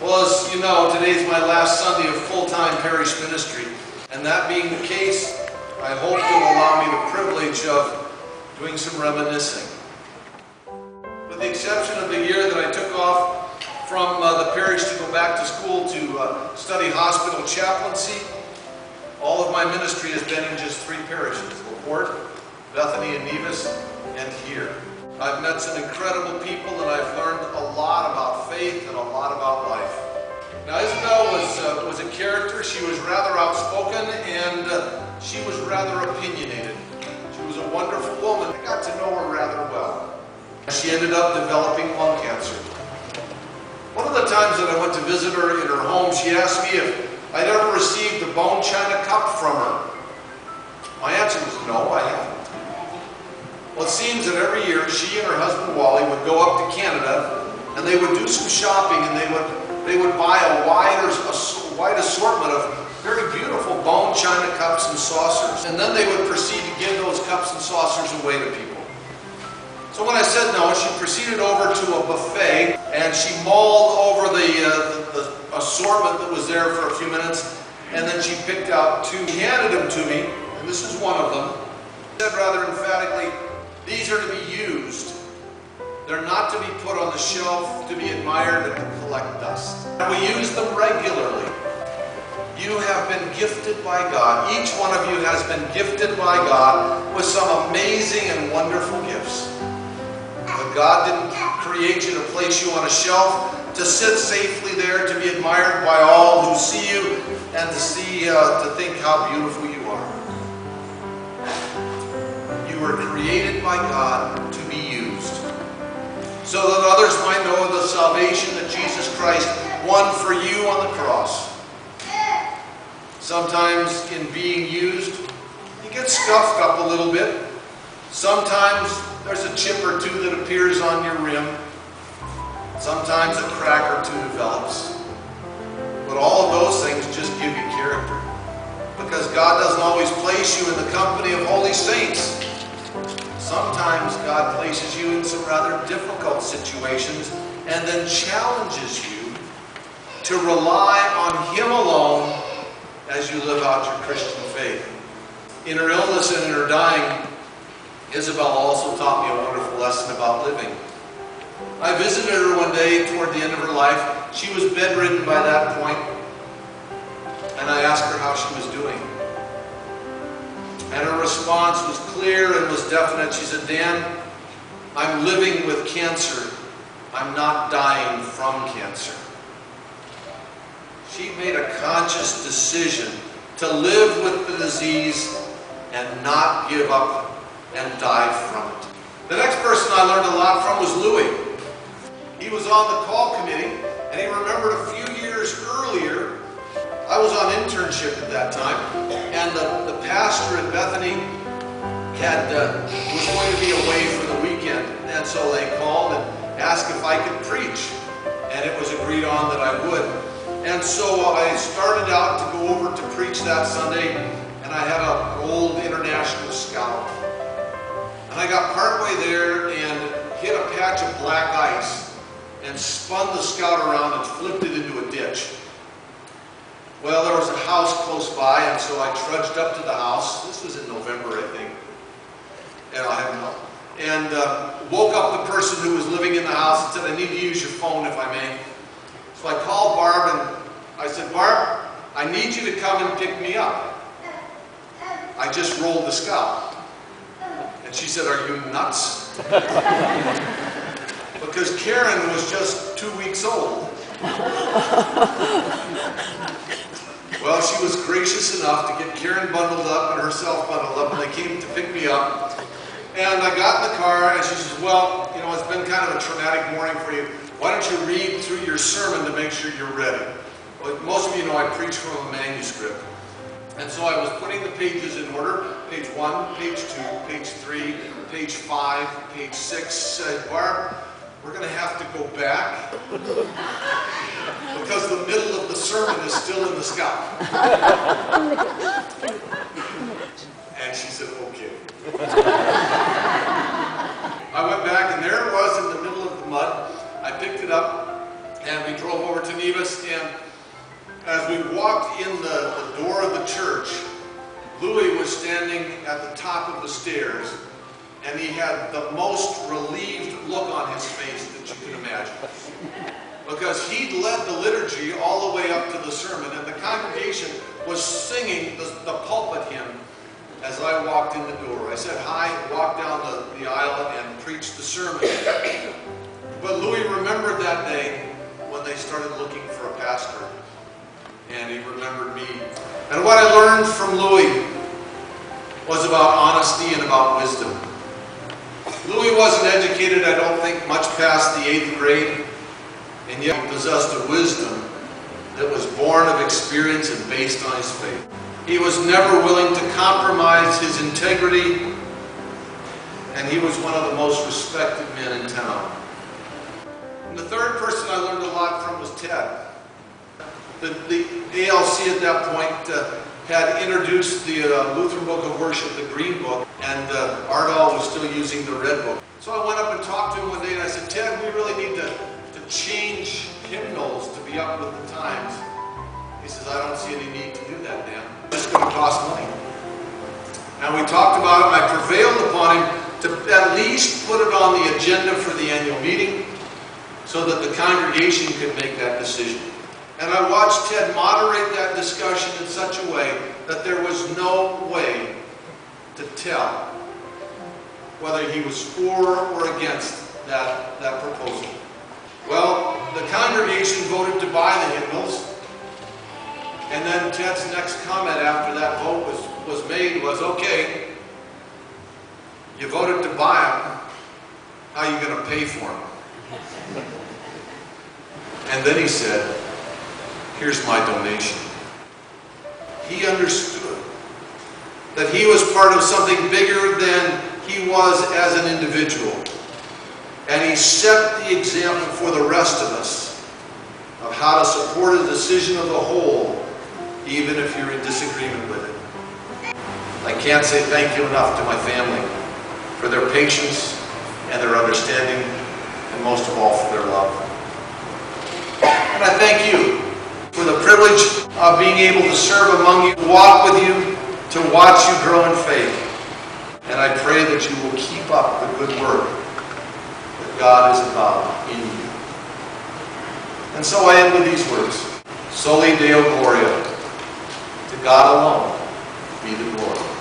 Well, as you know, today's my last Sunday of full-time parish ministry. And that being the case, I hope you'll allow me the privilege of doing some reminiscing. With the exception of the year that I took off from the parish to go back to school to study hospital chaplaincy, all of my ministry has been in just 3 parishes: LaPorte, Bethany and Nevis, and here. I've met some incredible people and I've learned a lot about faith and a lot about life. Now, Isabel was a character. She was rather outspoken and she was rather opinionated. She was a wonderful woman. I got to know her rather well. She ended up developing lung cancer. One of the times that I went to visit her in her home, she asked me if I'd ever received a bone china cup from her. My answer was no, I haven't. Well, it seems that every year she and her husband Wally would go up to Canada and they would do some shopping and they would buy a wide assortment of very beautiful bone china cups and saucers, and then they would proceed to give those cups and saucers away to people. So when I said no, she proceeded over to a buffet and she mulled over the assortment that was there for a few minutes, and then she picked out 2. She handed them to me, and this is one of them. She said rather emphatically, "These are to be used. They're not to be put on the shelf to be admired and to collect dust." We use them regularly. You have been gifted by God. Each one of you has been gifted by God with some amazing and wonderful gifts. But God didn't create you to place you on a shelf to sit safely there to be admired by all who see you and to think how beautiful you are. You were created by God to be used, so that others might know the salvation that Jesus Christ won for you on the cross. Sometimes in being used, you get scuffed up a little bit. Sometimes there's a chip or 2 that appears on your rim. Sometimes a crack or 2 develops. But all of those things just give you character. Because God doesn't always place you in the company of holy saints. Sometimes God places you in some rather difficult situations and then challenges you to rely on Him alone as you live out your Christian faith. In her illness and in her dying, Isabel also taught me a wonderful lesson about living. I visited her one day toward the end of her life. She was bedridden by that point, and I asked her how she was doing. And her response was clear and was definite. She said, "Dan, I'm living with cancer. I'm not dying from cancer." She made a conscious decision to live with the disease and not give up and die from it. The next person I learned a lot from was Louis. He was on the call committee, and he remembered a few years earlier, I was on internship at that time, and the pastor at Bethany was going to be away for the weekend, and so they called and asked if I could preach, and it was agreed on that I would. And so I started out to go over to preach that Sunday, and I had an old International Scout. And I got partway there and hit a patch of black ice and spun the Scout around and flipped it into a ditch. Well, there was a house close by, and so I trudged up to the house. This was in November, I think. And I don't know. And woke up the person who was living in the house and said, "I need to use your phone if I may." So I called Barb and I said, "Barb, I need you to come and pick me up. I just rolled the Scout." And she said, "Are you nuts?" Because Karen was just 2 weeks old. Well, she was gracious enough to get Karen bundled up and herself bundled up, and they came to pick me up. And I got in the car, and she says, "Well, you know, it's been kind of a traumatic morning for you. Why don't you read through your sermon to make sure you're ready?" Well, most of you know I preach from a manuscript. And so I was putting the pages in order: page 1, page 2, page 3, page 5, page 6. Said, "Barb, we're going to have to go back because the middle of the sermon is still in the Scout." And she said, "Okay." I went back, and there it was in the middle of the mud. I picked it up, and we drove over to Nevis, and as we walked in the door of the church, Louis was standing at the top of the stairs, and he had the most relieved look on his face that you can imagine. Because he'd led the liturgy all the way up to the sermon, and the congregation was singing the pulpit hymn as I walked in the door. I said hi, walked down the aisle, and preached the sermon. But Louis remembered that day when they started looking for a pastor, and he remembered me. And what I learned from Louis was about honesty and about wisdom. Louis wasn't educated, I don't think, much past the 8th grade, and yet he possessed a wisdom that was born of experience and based on his faith. He was never willing to compromise his integrity, and he was one of the most respected men in town. And the third person I learned a lot from was Ted. The ALC at that point had introduced the Lutheran Book of Worship, the Green Book, and Ardal was still using the Red Book. So I went up and talked to him one day, and I said, Ted, we really need to change hymnals to be up with the times. He says, I don't see any need to do that, Dan. It's just going to cost money. And we talked about it, and I prevailed upon him to at least put it on the agenda for the annual meeting so that the congregation could make that decision. And I watched Ted moderate that discussion in such a way that there was no way to tell whether he was for or against that proposal. Well, the congregation voted to buy the hymnals, and then Ted's next comment after that vote was made was, okay, you voted to buy them, how are you going to pay for them? And then he said, here's my donation. He understood that he was part of something bigger than he was as an individual. And he set the example for the rest of us of how to support a decision of the whole, even if you're in disagreement with it. I can't say thank you enough to my family for their patience and their understanding, and most of all for their love. And I thank you for the privilege of being able to serve among you, to walk with you, to watch you grow in faith. And I pray that you will keep up the good work that God is about in you. And so I end with these words. Soli Deo Gloria. To God alone be the glory.